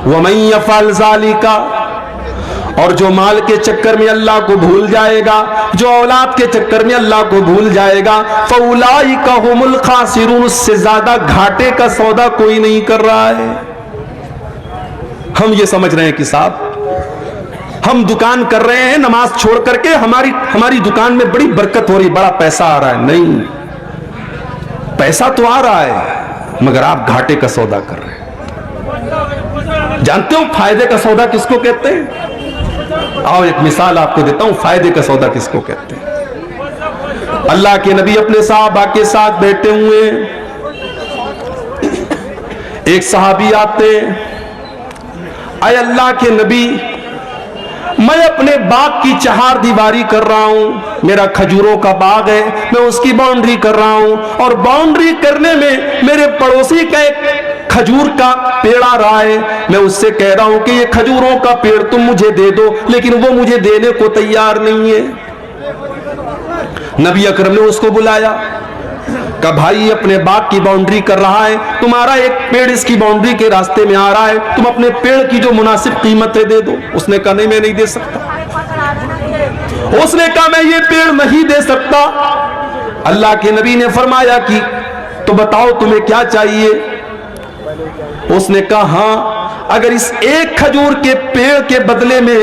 वमन यफअल ज़ालिका, और जो माल के चक्कर में अल्लाह को भूल जाएगा, जो औलाद के चक्कर में अल्लाह को भूल जाएगा, फउलाइका हुमुल खासिरून, उससे ज्यादा घाटे का सौदा कोई नहीं कर रहा है। हम ये समझ रहे हैं कि साहब हम दुकान कर रहे हैं नमाज छोड़ करके, हमारी दुकान में बड़ी बरकत हो रही, बड़ा पैसा आ रहा है। नहीं, पैसा तो आ रहा है मगर आप घाटे का सौदा कर रहे हैं। जानते हो फायदे का सौदा किसको कहते हैं? आओ एक मिसाल आपको देता हूं, फायदे का सौदा किसको कहते हैं। अल्लाह के नबी अपने साहबा के साथ बैठे हुए, एक सहाबी आते, आए अल्लाह के नबी, मैं अपने बाग की चहार दीवारी कर रहा हूं, मेरा खजूरों का बाग है, मैं उसकी बाउंड्री कर रहा हूं, और बाउंड्री करने में मेरे पड़ोसी का एक खजूर का पेड़ आ रहा है, मैं उससे कह रहा हूं कि ये खजूरों का पेड़ तुम मुझे दे दो, लेकिन वो मुझे देने को तैयार नहीं है। नबी अकरम ने उसको बुलाया, कहा भाई अपने बाग की बाउंड्री कर रहा है, तुम्हारा एक पेड़ इसकी बाउंड्री के रास्ते में आ रहा है, तुम अपने पेड़ की जो मुनासिब कीमत है दे दो। उसने कहा नहीं, मैं नहीं दे सकता। उसने कहा मैं ये पेड़ नहीं दे सकता। अल्लाह के नबी ने फरमाया कि तो बताओ तुम्हें क्या चाहिए। उसने कहा हाँ, अगर इस एक खजूर के पेड़ के बदले में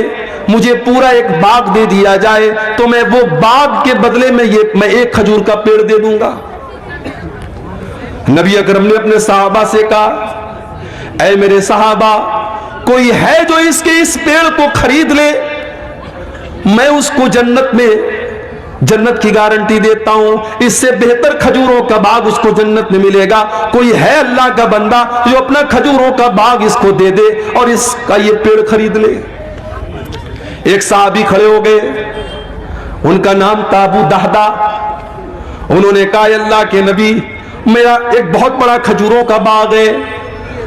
मुझे पूरा एक बाग दे दिया जाए तो मैं वो बाग के बदले में मैं एक खजूर का पेड़ दे दूंगा। नबी अकरम ने अपने सहाबा से कहा, ऐ मेरे सहाबा, कोई है जो इस पेड़ को खरीद ले, मैं उसको जन्नत की गारंटी देता हूं, इससे बेहतर खजूरों का बाग उसको जन्नत में मिलेगा। कोई है अल्लाह का बंदा जो अपना खजूरों का बाग इसको दे दे और इसका ये पेड़ खरीद ले। एक सहाबी खड़े हो गए, उनका नाम था अबू दहदा। उन्होंने कहा अल्लाह के नबी, मेरा एक बहुत बड़ा खजूरों का बाग है,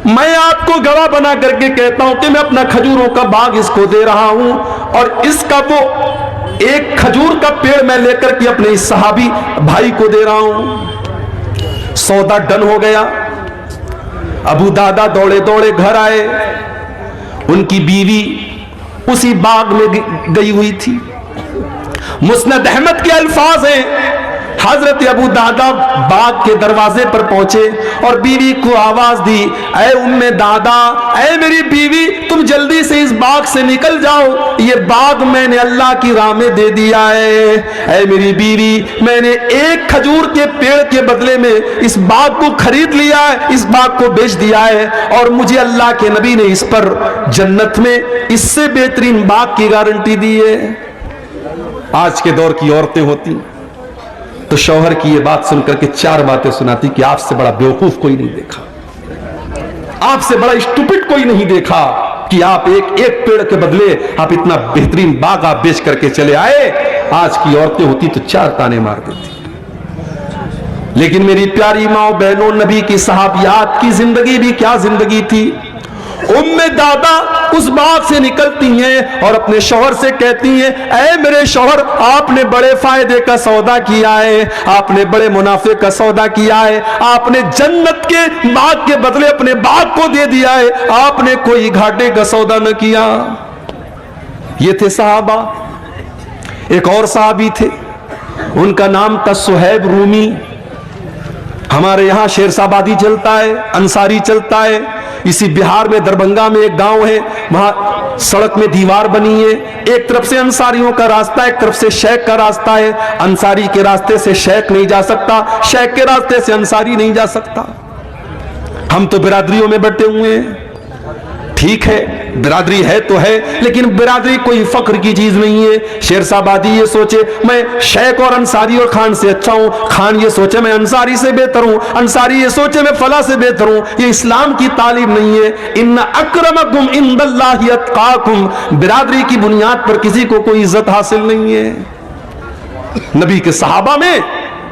मैं आपको गवाह बना करके कहता हूं कि मैं अपना खजूरों का बाग इसको दे रहा हूं, और इसका वो एक खजूर का पेड़ मैं लेकर के अपने इस सहाबी भाई को दे रहा हूं। सौदा डन हो गया। अबू दादा दौड़े दौड़े घर आए, उनकी बीवी उसी बाग में गई हुई थी। मुस्नद अहमद के अल्फाज हैं, हजरत अबू दादा बाग के दरवाजे पर पहुंचे और बीवी को आवाज दी, ऐ उम्मे दादा, ऐ मेरी बीवी, तुम जल्दी से इस बाग से निकल जाओ, ये बाग मैंने अल्लाह की राह में दे दिया है। ऐ मेरी बीवी, मैंने एक खजूर के पेड़ के बदले में इस बाग को खरीद लिया है, इस बाग को बेच दिया है, और मुझे अल्लाह के नबी ने इस पर जन्नत में इससे बेहतरीन बाग की गारंटी दी है। आज के दौर की औरतें होती तो शौहर की ये बात सुनकर के चार बातें सुनाती कि आपसे बड़ा बेवकूफ कोई नहीं देखा, आपसे बड़ा स्टूपिड कोई नहीं देखा कि आप एक पेड़ के बदले आप इतना बेहतरीन बाग आप बेच करके चले आए। आज की औरतें होती तो चार ताने मार देती। लेकिन मेरी प्यारी माओ बहनों, नबी की सहाबियात की जिंदगी भी क्या जिंदगी थी। उम्मे दादा उस बाग से निकलती हैं और अपने शौहर से कहती हैं, ऐ मेरे शौहर, आपने बड़े फायदे का सौदा किया है, आपने बड़े मुनाफे का सौदा किया है, आपने जन्नत के बाग के बदले अपने बाग को दे दिया है, आपने कोई घाटे का सौदा न किया। ये थे सहाबा। एक और सहाबी थे, उनका नाम था सुहैब रूमी। हमारे यहां शेरशाबादी चलता है, अंसारी चलता है। इसी बिहार में दरभंगा में एक गांव है, वहां सड़क में दीवार बनी है, एक तरफ से अंसारियों का रास्ता, एक तरफ से शेख का रास्ता है। अंसारी के रास्ते से शेख नहीं जा सकता, शेख के रास्ते से अंसारी नहीं जा सकता। हम तो बिरादरियों में बैठे हुए हैं, ठीक है बिरादरी है तो है, लेकिन बिरादरी कोई फख्र की चीज नहीं है। शेरशाबादी ये सोचे मैं शेख और अंसारी और खान से अच्छा हूं, खान ये सोचे मैं अंसारी से बेहतर हूं, अंसारी ये सोचे मैं फला से बेहतर हूं, ये इस्लाम की तालीम नहीं है। इन्ना अक्रमकुम इंदल्लाहि अत्काकुम, बिरादरी की बुनियाद पर किसी को कोई इज्जत हासिल नहीं है। नबी के सहाबा में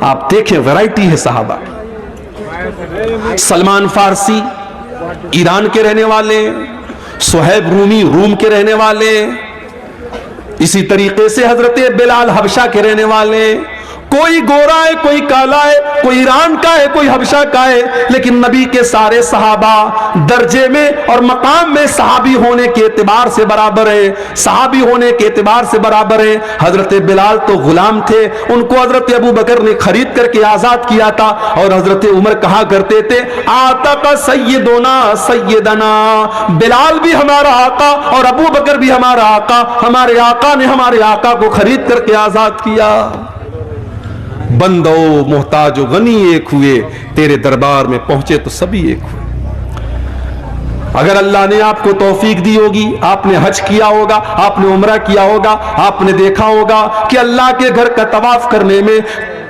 आप देखें वैरायटी है सहाबा। सलमान फारसी ईरान के रहने वाले, सुहैब रूमी रूम के रहने वाले, इसी तरीके से हजरत बिलाल हबशा के रहने वाले, कोई गोरा है, कोई काला है, कोई ईरान का है, कोई हबशा का है, लेकिन नबी के सारे सहाबा दर्जे में और मकाम में सहाबी होने के एतबार से बराबर है, सहाबी होने के एतबार से बराबर है। हजरत बिलाल तो गुलाम थे, उनको हजरत अबू बकर ने खरीद करके आजाद किया था, और हजरत उमर कहा करते थे आता का सैयदोना सैयदना, बिलाल भी हमारा आका और अबू बकर भी हमारा आका, हमारे आका ने हमारे आका को खरीद करके आजाद किया। बंदो मोहताज गनी एक हुए, तेरे दरबार में पहुंचे तो सभी एक हुए। अगर अल्लाह ने आपको तौफीक दी होगी, आपने हज किया होगा, आपने उम्रा किया होगा, आपने देखा होगा कि अल्लाह के घर का तवाफ करने में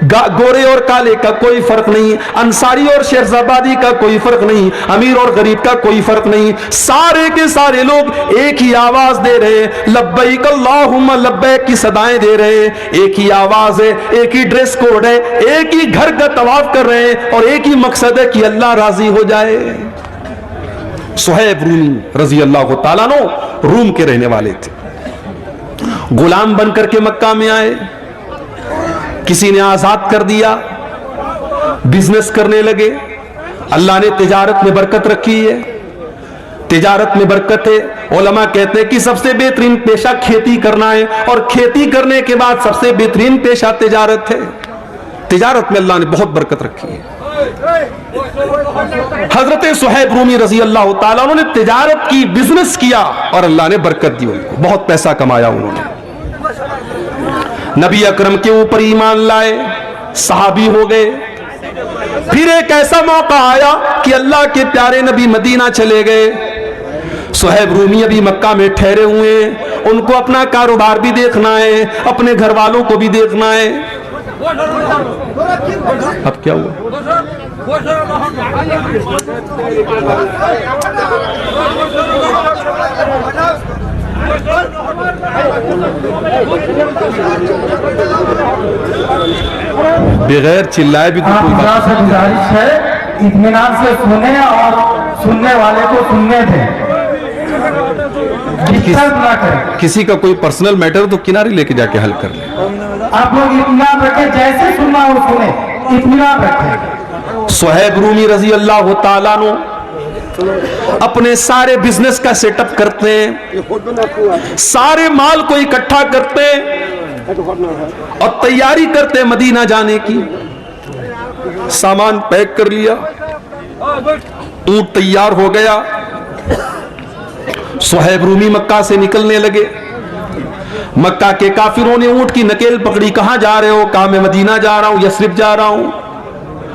गोरे और काले का कोई फर्क नहीं, अंसारी और शेरजाबादी का कोई फर्क नहीं, अमीर और गरीब का कोई फर्क नहीं, सारे के सारे लोग एक ही आवाज दे रहे, लब्बैक अल्लाहुम्मा लब्बैक की सदाएं दे रहे, एक ही आवाज है, एक ही ड्रेस कोड है, एक ही घर का तवाफ कर रहे हैं, और एक ही मकसद है कि अल्लाह राजी हो जाए। सुहैब रूमी रजी अल्लाह तआला अन्हु रूम के रहने वाले थे, गुलाम बनकर के मक्का में आए, किसी ने आजाद कर दिया, बिजनेस करने लगे। अल्लाह ने तिजारत में बरकत रखी है, तिजारत में बरकत है। उलमा कहते हैं कि सबसे बेहतरीन पेशा खेती करना है, और खेती करने के बाद सबसे बेहतरीन पेशा तिजारत है। तिजारत में अल्लाह ने बहुत बरकत रखी है। हजरत सुहैब रूमी रजी अल्लाह तआला उन्होंने तिजारत की, बिजनेस किया, और अल्लाह ने बरकत दी उनको, बहुत पैसा कमाया उन्होंने। नबी अकरम के ऊपर ईमान लाए, सहाबी हो गए। फिर एक ऐसा मौका आया कि अल्लाह के प्यारे नबी मदीना चले गए। सुहैब रूमी अभी मक्का में ठहरे हुए हैं, उनको अपना कारोबार भी देखना है, अपने घर वालों को भी देखना है। अब क्या हुआ? बगैर चिल्लाए भी कोई बात से गुजारिश है, इत्मीनान से सुने और सुनने वाले को सुनने दें, डिस्टर्ब ना करें। किसी का कोई पर्सनल मैटर तो किनारे लेके जाके हल कर ले। आप लोग इत्मीनान रखें, जैसे सुनना हो सुने, इत्मीनान रखें। सुहैब रूमी रजी अल्लाह तआला अन्हु अपने सारे बिजनेस का सेटअप करते हैं, सारे माल को इकट्ठा करते हैं और तैयारी करते हैं मदीना जाने की। सामान पैक कर लिया, ऊंट तैयार हो गया, सुहैब रूमी मक्का से निकलने लगे। मक्का के काफिरों ने ऊंट की नकेल पकड़ी, कहां जा रहे हो? कहा मैं मदीना जा रहा हूं, यस्रिब जा रहा हूं,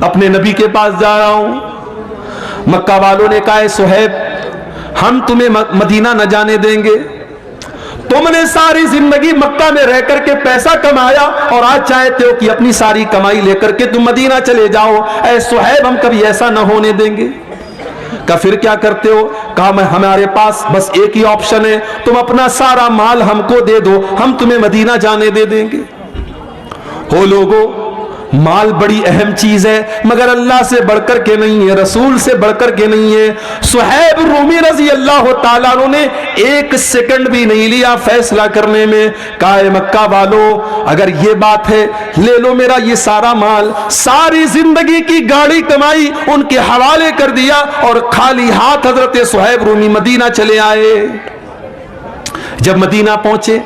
अपने नबी के पास जा रहा हूं। मक्का वालों ने कहा सुहैब हम तुम्हें मदीना न जाने देंगे, तुमने सारी जिंदगी मक्का में रह करके पैसा कमाया और आज चाहते हो कि अपनी सारी कमाई लेकर के तुम मदीना चले जाओ। ऐ सुहैब हम कभी ऐसा न होने देंगे। कहा फिर क्या करते हो? कहा मैं हमारे पास बस एक ही ऑप्शन है, तुम अपना सारा माल हमको दे दो, हम तुम्हें मदीना जाने दे देंगे। हो लोगों, माल बड़ी अहम चीज है, मगर अल्लाह से बढ़कर के नहीं है, रसूल से बढ़कर के नहीं है। सुहैब रूमी रजी अल्लाह तआला अन्हु ने एक सेकंड भी नहीं लिया फैसला करने में। कहा मक्का वालों, अगर ये बात है, ले लो मेरा ये सारा माल, सारी जिंदगी की गाड़ी कमाई उनके हवाले कर दिया, और खाली हाथ हजरत सुहैब रूमी मदीना चले आए। जब मदीना पहुंचे,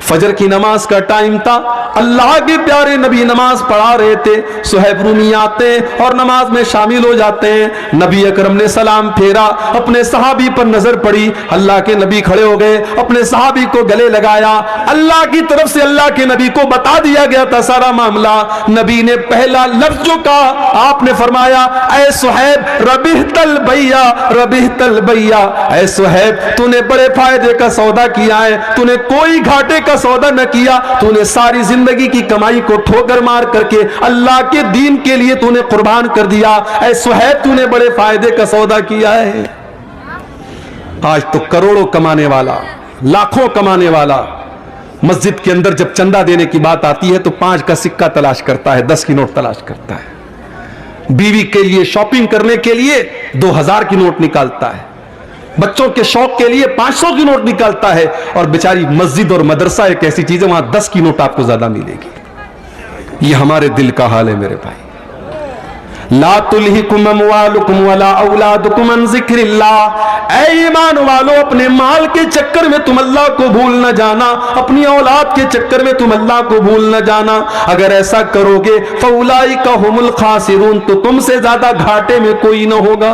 फजर की नमाज का टाइम था, अल्लाह के प्यारे नबी नमाज पढ़ा रहे थे। सुहैब रूमी आते हैं और नमाज में शामिल हो जाते हैं। नबी अकरम ने सलाम फेरा, अपने सहाबी पर नजर पड़ी, अल्लाह के नबी खड़े हो गए, अपने सहाबी को गले लगाया। अल्लाह की तरफ से अल्लाह के नबी को बता दिया गया था सारा मामला। नबी ने पहला लफ्ज जो कहा, आपने फरमाया ऐ सुहैब रबिहतल भैया, रबिहतल भैया, ऐ सुहैब तूने बड़े फायदे का सौदा किया है, तूने कोई घाटे का सौदा न किया, तूने सारी जिंदगी की कमाई को ठोकर मार करके अल्लाह के दीन के लिए तूने कुर्बान कर दिया। ऐ सुहैब तूने बड़े फायदे का सौदा किया है। आज तो करोड़ों कमाने वाला, लाखों कमाने वाला मस्जिद के अंदर जब चंदा देने की बात आती है तो 5 का सिक्का तलाश करता है, 10 की नोट तलाश करता है। बीवी के लिए शॉपिंग करने के लिए 2000 की नोट निकालता है, बच्चों के शौक के लिए 500 की नोट निकालता है। और बेचारी मस्जिद और मदरसा एक ऐसी चीज है, वहां 10 की नोट आपको ज्यादा मिलेगी। ये हमारे दिल का हाल है मेरे भाई। ला तुल्हिकुम अमवालुकुम वला औलादुकुम अन ज़िक्रिल्लाह। ऐ ईमान वालो, अपने माल के चक्कर में तुम अल्लाह को भूल न जाना, अपनी औलाद के चक्कर में तुम अल्लाह को भूल न जाना। अगर ऐसा करोगे फउलाइका हुमुल खासिरून, तो तुमसे ज्यादा घाटे में कोई न होगा।